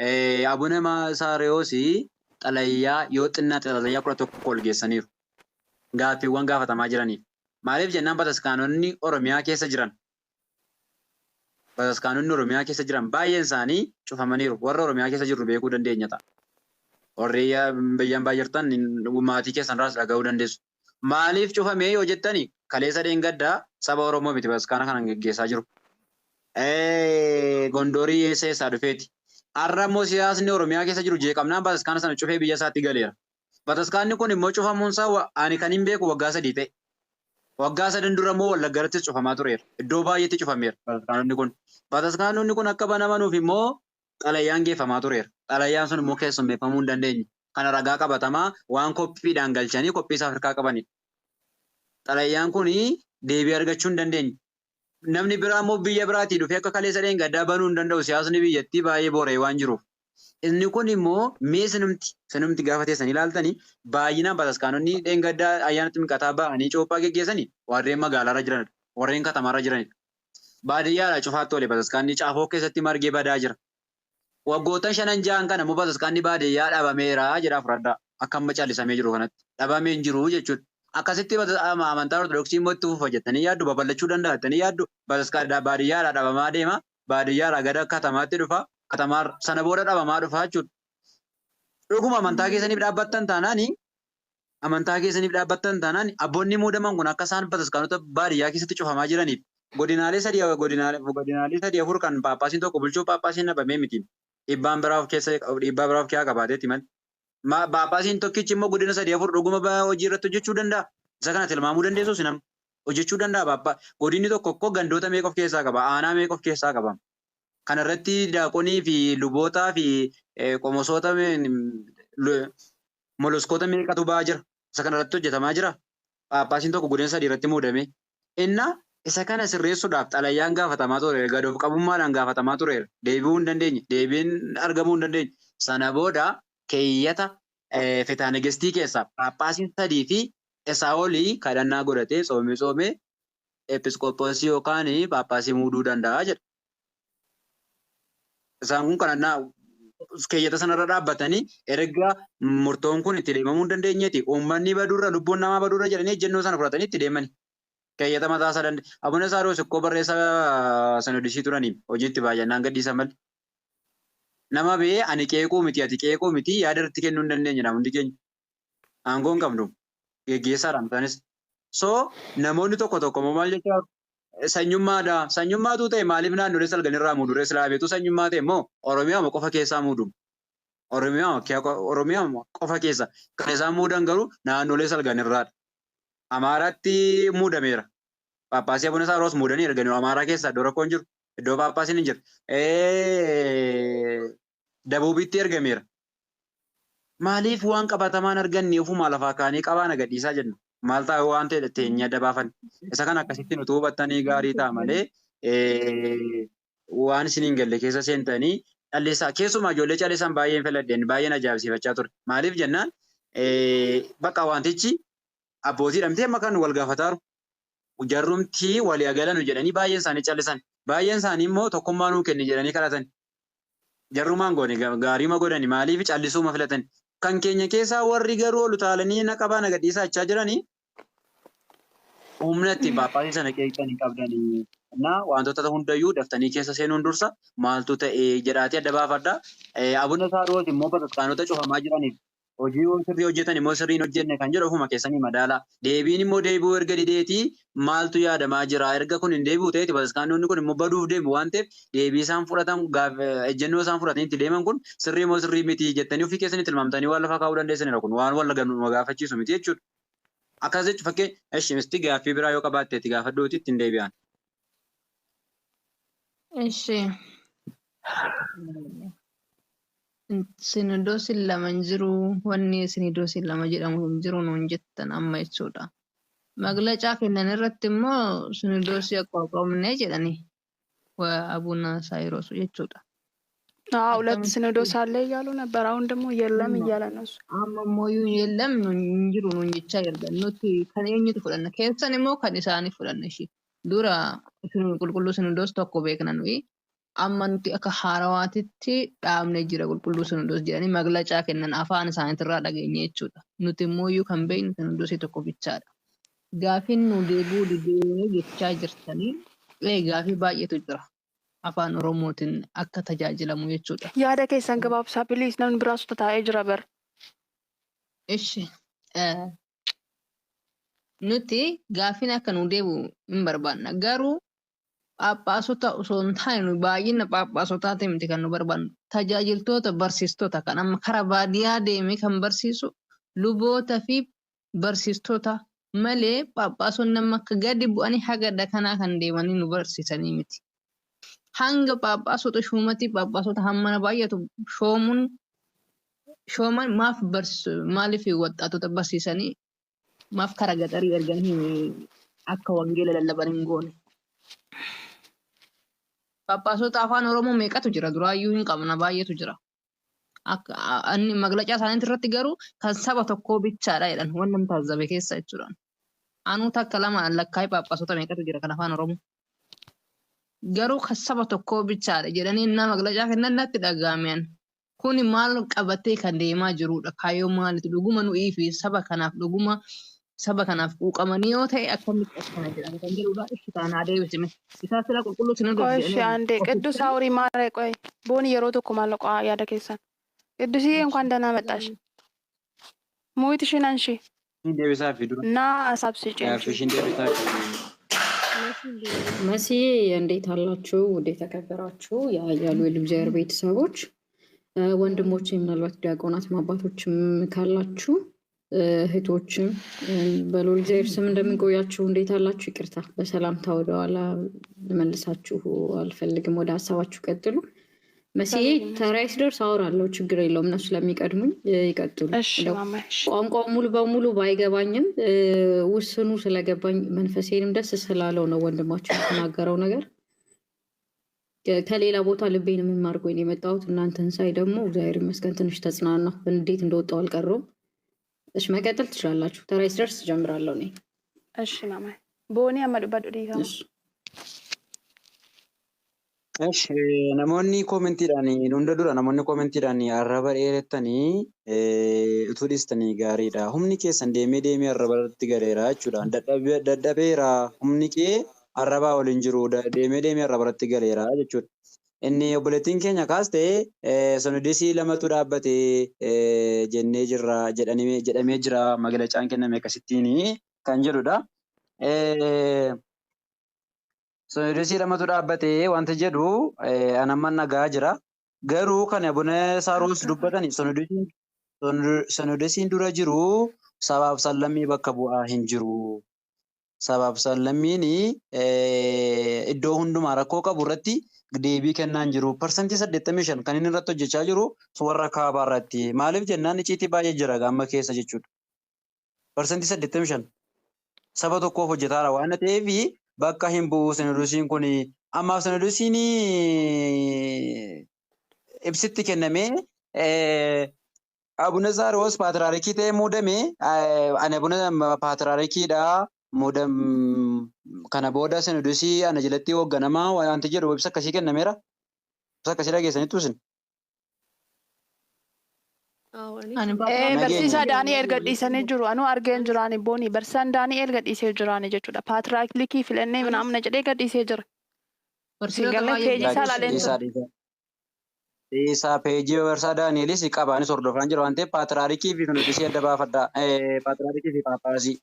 Abuna Masaariyoosi xalayyaa yoo xinnaate xalayyaa 11 ol geessaniiru. Gaaffiiwwan gaafatamaa jiraniif. Maaliif jennaan bataskaanonni Oromiyaa keessa jiran. Bataskaanonni Oromiyaa keessa jiran baay'een isaanii cufamaniiru. Warra Oromiyaa keessa jirru beekuu dandeenya ta'a. Warri biyyaan baay'irtan maatii keessan irraas dhaga'uu dandeessu. Maaliif cufamee yoo jettani kaleessa dheengaddaa saba Oromoo miti bataskaana kanan geggeessaa jiru. Gondorii seessaa dhufeeti. Har'a immoo siyaasni Oromiyaa keessa jiru jeeqamnaan bataskaana sana cufee biyya isaatti galeera. Bataskaanni kun immoo cufamuunsaa ani kan hin beeku waggaa 3 ta'e. Waggaa 3 dura immoo Wallaggarattis cufamaa tureera. Iddoo baay'eetti cufameera bataskaanonni kun. Bataskaanonni kun akka banamanuuf immoo xalayyaan geeffamaa tureera. Xalayyaan sun immoo keessummeeffamuu hin dandeenye. Kana ragaa qabatamaa waan koppiidhaan galchanii qophii isaa Afrikaa qabanidha. Xalayyaan kun deebii argachuu hin dandeenye. Namni biraa immoo biyya biraatii dhufee akka kaleessa dheengaddaa banuu hin danda'u siyaasni biyyattii baay'ee boora'ee waan jiruuf. Inni kun immoo mee sinumti gaafa teessan ilaaltanii baay'inaan bataskaanonni dheengaddaa ayyaanatti miqataa ba'anii coophaa geggeessanii warreen magaalaarra jiranidha. Warreen katamaarra jiranidha. Baadiyyaadhaa cufaatti oole bataskaanni caafoo keessatti margee badaa jira. Waggoota 5-6 kana immoo bataskaanni baadiyyaa dhabameera jedha fudhadhaa. Akka amma callisamee jiru kanatti dhabamee hin jiru jechuudha. Akkasitti amantaa Ortodoksii immoo itti fufa jettanii yaaddu babal'achuu danda'a jettanii yaaddu bataskaanni baadiyyaadhaa dhabamaa deema. Baadiyyaadhaa gara katamaatti dhufa. Katamaa sana booda dhabamaa dhufa jechuudha. Dhuguma amantaa keessaniif dhaabbattan taanaan abboonni muudaman kun akka isaan bataskaanota baadiyyaa keessatti cufamaa jiraniif godinaalee 3-4 kan paappaasiin tokko bulchuu paappaasiin dhabamee miti. Dhiibbaa biraa of keessaa qabaateetti malee. Paappaasiin tokkichi immoo godina 3-4 dhuguma hojii irratti hojjechuu danda'a. Isa kana tilmaamuu dandeessu sinam hojjechuu danda'a. Godinni tokko gandoota meeqa of keessaa qaba? Aanaa meeqa of keessaa qaba? Kana irratti daaqonii fi lubootaa fi qomosoota moloskoota meeqatu ba'aa jira? Isa kana irratti hojjetamaa jira. Paappaasiin tokko godina 3 irratti muudame. Isa kana sirreessuudhaaf xalayyaan gaafatamaa ture. Gad of qabummaadhaan gaafatamaa ture. Deebi'uu hin dandeenye. Deebiin argamuu hin dandeenye. Sana booda keeyyata fetaanegestii keessaa paappaasiin 3 fi isaa olii kadhannaa godhatee soomee episkooposii yookaan paappaasii muuduu danda'a jedha. Isaan kun kadhannaa keeyyata sanarra dhaabbatanii erga murtoon kun itti deemamuu hin dandeenyeeti. Uummanni baduurra lubbuun namaa baduurra jedhanii ejjennoo sana fudhatanii itti deemani. Keeyyata mataa isaa danda'e. Abuna Saaroo Sikkoo barreessaa sanadisii turanii hojiitti baay'inaan gadhiisan malee. Nama bee ani qeequu miti ati qeequu miti yaada irratti kennuu hin dandeenyedha hundi keenya. Aangoon qabnu geggeessaadhaan ta'anis. So namoonni tokko maal jechaa sanyummaadha. Sanyummaatu ta'e maaliif naannolee salganirraa muudu? Silaa beektuu sanyummaa ta'e immoo Oromiyaa qofa keessaa muudu. Oromiyaa qofa keessa. Kan isaan muudan garuu naannolee salganirraadha. Amaaraatti muudameera. Paappaasii Abuna Saaroos muudanii erganiiru. Amaaraa keessa iddoo rakkoon jiru. Iddoo paappaasiin hin jiru. Dabuubitti ergameera. Maaliif waan qabatamaan arganne ofuma lafaa kaanii qabaan agadhiisaa jennu? Maal ta'a waan ta'e teenya dabaafan. Isa kan akkasitti nuti hubattanii gaarii ta'a malee waan isin hin galle keessa seentanii dhallisaa keessumaa ijoollee callisan baay'een filadheen baay'een ajaa'ibsiifachaa ture. Maaliif jennaan bakka wantichi abbootii dhamtee amma kan wal gaafataaru. Jarrumtii walii agalan jedhanii baay'een isaanii callisan. Baay'een isaanii immoo tokkummaa nuu kenni jedhanii kadhatan. Jarrumaan goone gaariima godhani maaliif callisuuma filatan. Kan keenya keessaa warri garuu olutaalanii naqabaan agadhiisaa jechaa jiranii humnatti paappaasii sana qeeqanii qabdanii. Wantoota hundayyuu daftanii keessa seenuun dursa maaltu ta'e jedhaatee adda baafadha. Abuna Saaroos immoo bataskaanota cufamaa jiraniif hojii sirrii hojjetan immoo sirriin hojjenne kan jedhu ofuma keessanii madaala. Deebiin immoo deebi'uu erga dideetii maaltu yaadamaa jira? Erga kun hin deebi'u ta'eeti bataskaanonni kun immoo baduuf deemu waan ta'eef deebii isaan fudhatan ejjennoo isaan fudhatanii itti deeman kun sirrii moo sirrii miti jettanii ofii keessanii tilmaamtanii waan lafa kaa'uu dandeessanidha kun waan wal gaafachiisu miti jechuudha. Akkas jechuun fakkeenya misti gaaffii biraa yoo qabaatte itti gaafadhuuti ittiin deebi'an. Sinodoosin lama hin jiru wanni sinodoosin lama jedhamu hin jiru nuun jettan amma jechuudha. Maglacaa kennan irratti immoo sinodoosii አቋቋምne jedhani አቡነ ሳይሮስ jechuudha. ሁለት ሲኖዶስ አለ እያሉ ነበር። አሁን ደግሞ የለም እያለ ነው እሱ። አመሞዩ የለም እንጅሩ ነው እንጅቻ ይርዳል ኖት ከነኝቱ ፈለነ ከሰን ሞ ከዲሳኒ ፈለነ እሺ ዱራ ቁልቁሉ ሲኖዶስ ተኮ ቤክና ነው amma nuti akka haarawaatitti dhaabne jira qulqulluu Sinodoos jedhanii maglacaa kennan afaan isaaniitirraa dhageenye jechuudha. Nuti immoo iyyuu kan beeknu Sinodoosii tokko bichaadha. Gaafiin nu deebuu didee jechaa jirtanii gaafii baay'eetu jira. Afaan Oromootiin akka tajaajilamu jechuudha. Yaada keessan gabaabsaa biliis namni biraas taa'ee jira bar. Ishi nuti gaafiin akka nu deebi'u hin barbaanna. Garuu Phaaphaasota osoo hin taane baay'ina Phaaphaasotaati miti kan nu barbaannu. Tajaajiltoota barsiistota kan amma karaa baadiyyaa deemee kan barsiisu luboota fi barsiistota malee Phaaphaasoonni amma akka gadi bu'anii haga dakanaa kan deemanii nu barsiisanii miti. Hanga Phaaphaasota shuumatii Phaaphaasota hammana baay'atu shooman maaf maaliif waxxaatota barsiisanii maaf karaa gaxarii erganii akka wangeela lallaban hin goone. Phaaphaasota afaan Oromoo meeqatu jira? Duraayyuu hin qabna baay'eetu jira. Inni maglacaa isaaniitti irratti garuu kan saba tokkoo bichaadha jedhan waan nam taazzabe keessa jechuudha. Anuu takka lama lakkaa'ee Phaaphaasota meeqatu jira kan afaan Oromoo. Garuu kan saba tokkoo bichaadha jedhanii nama maglacaa kennan natti dhaga'ameen. Kuni maal qabatee kan deemaa jirudha? Kaayyoo maaliiti? Dhuguma nu'ii fi saba kanaaf quuqamanii yoo ta'e akkamitti akkana jedhama kan jedhudha. Ishi taanaa deebisime. Isaa sila qulqulluu Sinodoos Qoshi ande ቅዱስ አውሪ ማረ ቆይ ቦኒ የሮ tokko ማለቋ ያደ keessan ቅዱስዬ እንኳን ደህና መጣሽ ሙይትሽን አንሺ deebisaa fi dura እና ሀሳብ ስጪ gaaffiishiin deebisaa fi መሲዬ እንዴት አላችሁ? እንዴት ተከበራችሁ? ያያሉ የልብዛየር ቤተሰቦች ወንድሞቼ፣ ምናልባት ዲያቆናት አባቶችም ካላችሁ እህቶችም በሎል እግዚአብሔር ስም እንደምንቆያችሁ እንዴት አላችሁ? ይቅርታ በሰላምታ ወደ ኋላ መልሳችሁ አልፈልግም። ወደ ሀሳባችሁ ቀጥሉ። መሲዬ ተራይ ሲደርስ አወራለሁ፣ ችግር የለውም። እነሱ ስለሚቀድሙኝ ይቀጥሉ። ቋንቋው ሙሉ በሙሉ ባይገባኝም ውስኑ ስለገባኝ መንፈሴንም ደስ ስላለው ነው ወንድማችሁ የተናገረው ነገር። ከሌላ ቦታ ልቤንም የማርጎኝ የመጣሁት እናንተን ሳይ ደግሞ እግዚአብሔር ይመስገን ትንሽ ተጽናናሁ። እንዴት እንደወጣው አልቀረውም። እሺ መቀጠል ትችላላችሁ። ተራይ ሲደርስ ጀምራለሁ እኔ። እሺ ማማ ቦኒ አመዱባዱ ዲጋ እሺ namoonni koomentiidhaan hunda dura namoonni koomentiidhaan arraba dheerettanii utuu dhiistanii gaariidha. Humni keessan deemee arrabarratti galeera jechuudha. Dadhabeera humni kee arrabaa waliin jiru deemee arrabarratti galeera jechuudha. Inni obboleettiin keenya kaaste Sinodosii lamatu dhaabbate jennee jirra jedhamee jira maglacaan kenname akkasittiin kan jedhudha. Sinodosii lamatu dhaabbate wanta jedhu anamman nagaa jira. Garuu kan Abuna Saaroos dubbatan Sinodosiin dura jiru sabaaf sallammii bakka bu'aa hin jiru. Sabaaf sallammiin iddoo hundumaa rakkoo qabu irratti deebii kennaan jiru. Parsantii 85 kan inni irratti hojjechaa jiru warra kaabaa irratti. Maaliif jennaan icciitii baay'ee jira gaamma keessa jechuudha. Parsantii 85 saba tokkoof hojjetaara waan ta'eef bakka hin bu'u Sinodosiin kun. Ammaaf Sinodosiin ibsitti kennamee Abuna Saaroos paatriyaarikii ta'ee muudame. Ani Abuna paatriyaarikiidha. Kana booda Sinodosii ana jalatti hoogganamaa wanti jedhu ibsa akkasii kennameera. Ibsa akkasii dhageessaniittu isin. Barsiisaa Daani'eel gadhiisanii jiru. Anuu argeen jiraani booni. Barsiisaan Daani'eel gadhiisee jiraani jechuudha. Paatriyaarikii filannee namna jedhee gadhiisee jira. Singalee peejii isaa ilaaleen jira. Isaa peejii barsiisaa Daani'eelis qabaanis hordofaan jira waan ta'eef paatriyaarikii fi Sinodosii adda baafadha. Paatriyaarikii fi Phaaphaasii.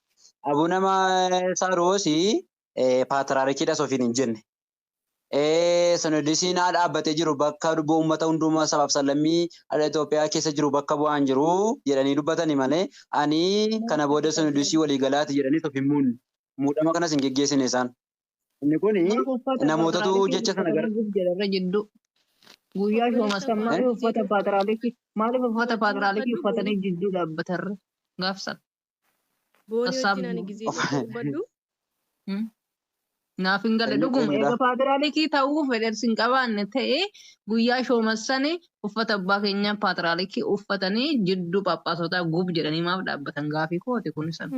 Abuna Saaroos paatriyaarikiidha sofiin hin jenne. Sinodosiin dhaabbatee jiru bakka uummata hundumaa sabaaf sallammii Itoophiyaa keessa jiru bakka bu'aan jiru jedhanii dubbatanii malee ani kana booda Sinodosii waliigalaati jedhanii sofiin muudama kanas hin geggeessine isaan. Inni kun namootatu jecha sana gara guyyaa shoomasan maaliif uffata paatriyaarikii uffatanii jidduu dhaabbatarra gaafsan. Naaf hin galle dhuguma eega paatiraalikii ta'uu fedhersi hin qabaanne ta'ee guyyaa shoomassanii uffata abbaa keenya paatiraalikii uffatanii jidduu phaaphaasootaa gub jedhanii maaf dhaabbatan gaafii kooti kun san.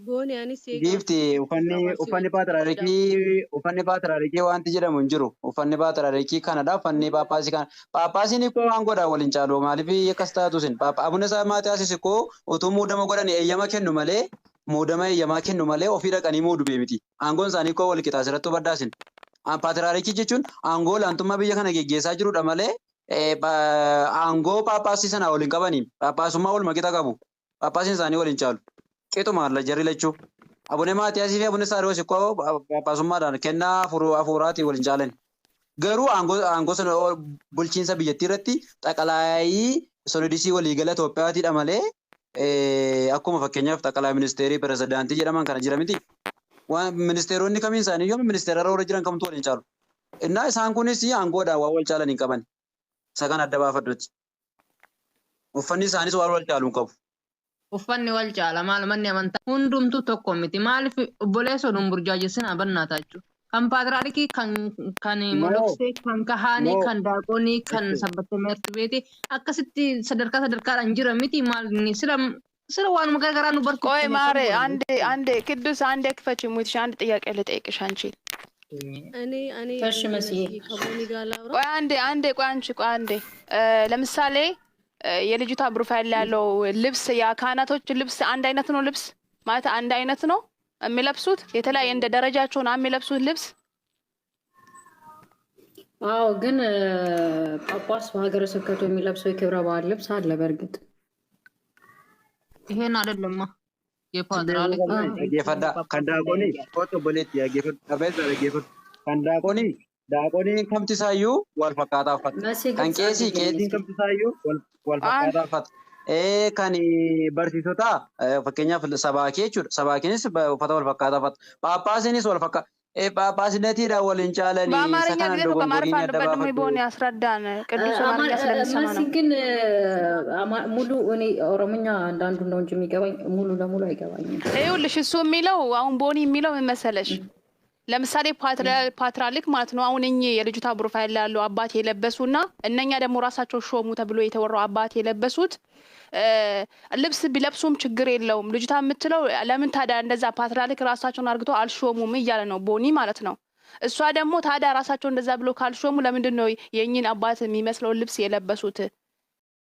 Booni anis Gifti uffanni paatiraalikii wanti jedhamu hin jiru. Uffanni paatiraalikii kanadha. Uffanni phaaphaasii kana. Phaaphaasiin koo waan godhaa waliin caaluu maaliif akkas taatu sin. Abuna isaa Maatiyaasis koo utuu muudama godhanii eeyyama kennu malee muudama eeyyamaa kennu malee ofii dhaqanii muudu beemiti. Aangoon isaanii koo wal qixaa asirratti badhaasin. Paatiraalikii jechuun aangoo olaantummaa biyya kana geggeessaa jirudha malee aangoo phaaphaasii sana waliin qabaniin phaaphaasummaa wal maqixa qabu. Phaaphaasiin isaanii waliin caalu. Qixuma alla jarri lachuu. Abune Maatiyaasii fi Abune Saariyoos koo phaaphaasummaadhaan kennaa hafuuraatiin waliin caalan. Garuu aangoo sana bulchiinsa biyyattii irratti xaqalaayii Sinodisii waliigala Itoophiyaatiidha malee akkuma fakkeenyaaf xaqalaa ministeerii pirezidaantii jedhaman kana jira miti. Ministeeronni kamiin isaanii yoo ministeera irra jiran kamtu waliin caalu. Innaa isaan kunis aangoodhaan waan wal caalan hin qaban. Isa kan adda baafadhutti. Uffanni isaanis waan wal caalu hin qabu. Uffanni wal caala maal manni amantaa hundumtuu tokko miti maaliif obboleessa oduun burjaajessinaa bannaataa jechuudha. Kan paatiraalikii kan modoksee kan kahaanii kan daaqonii kan sabbattameertu beete akkasitti sadarkaadhaan jira miti maal sira waanuma garagaraa nu barsiisu. ቆይ ማሬ አንዴ ቅዱስ አንዴ ክፈች ሙትሽ አንድ ጥያቄ ልጠይቅሽ አንቺ እኔ እሺ መስዬ ከቦኒ ጋር ላውራ። ቆይ አንዴ ለምሳሌ የልጅቷ ፕሮፋይል ያለው ልብስ የካህናቶች ልብስ አንድ አይነት ነው ልብስ ማለት አንድ አይነት ነው የሚለብሱት የተለያየ እንደ ደረጃቸው ነው የሚለብሱት ልብስ? አዎ ግን ጳጳስ በሀገረ ስብከቱ የሚለብሰው የክብረ በዓል ልብስ አለ። በእርግጥ ይሄን አይደለማ የፓትርያርኩ የፈዳ ከንዳቆኒ ፎቶ ቦሌት ያገፈ አበዛ ያገፈ ከንዳቆኒ ዳቆኒ ከምትሳዩ ወልፈቃታፈት ከንቄሲ ቄሲን ከምትሳዩ ወልፈቃታፈት kan barsiisota fakkeenyaaf sabaakee jechuudha. Sabaakiinis uffata wal fakkaataafata. Phaaphaasiinis wal fakkaata. Phaaphaasneetiidhaan waliin caalanii በአማርኛ ቢሆን በማርፋ አንደበድም ይቦን ያስረዳን ቅዱስ አማርኛ ስለሚሰማ ነው። ግን ሙሉ እኔ ኦሮምኛ አንዳንዱ ነው እንጂ የሚገባኝ ሙሉ ለሙሉ አይገባኝም። ይኸውልሽ እሱ የሚለው አሁን ቦኒ የሚለው ምን መሰለሽ? ለምሳሌ ፓትርያርክ ማለት ነው። አሁን እኚህ የልጅቷ ፕሮፋይል ያለው አባት የለበሱና እነኛ ደግሞ ራሳቸው ሾሙ ተብሎ የተወራው አባት የለበሱት ልብስ ቢለብሱም ችግር የለውም። ልጅቷ የምትለው ለምን ታዲያ እንደዛ ፓትርያርክ ራሳቸውን አርግተው አልሾሙም እያለ ነው ቦኒ ማለት ነው። እሷ ደግሞ ታዲያ ራሳቸው እንደዛ ብሎ ካልሾሙ ለምንድን ነው የእኚህን አባት የሚመስለው ልብስ የለበሱት?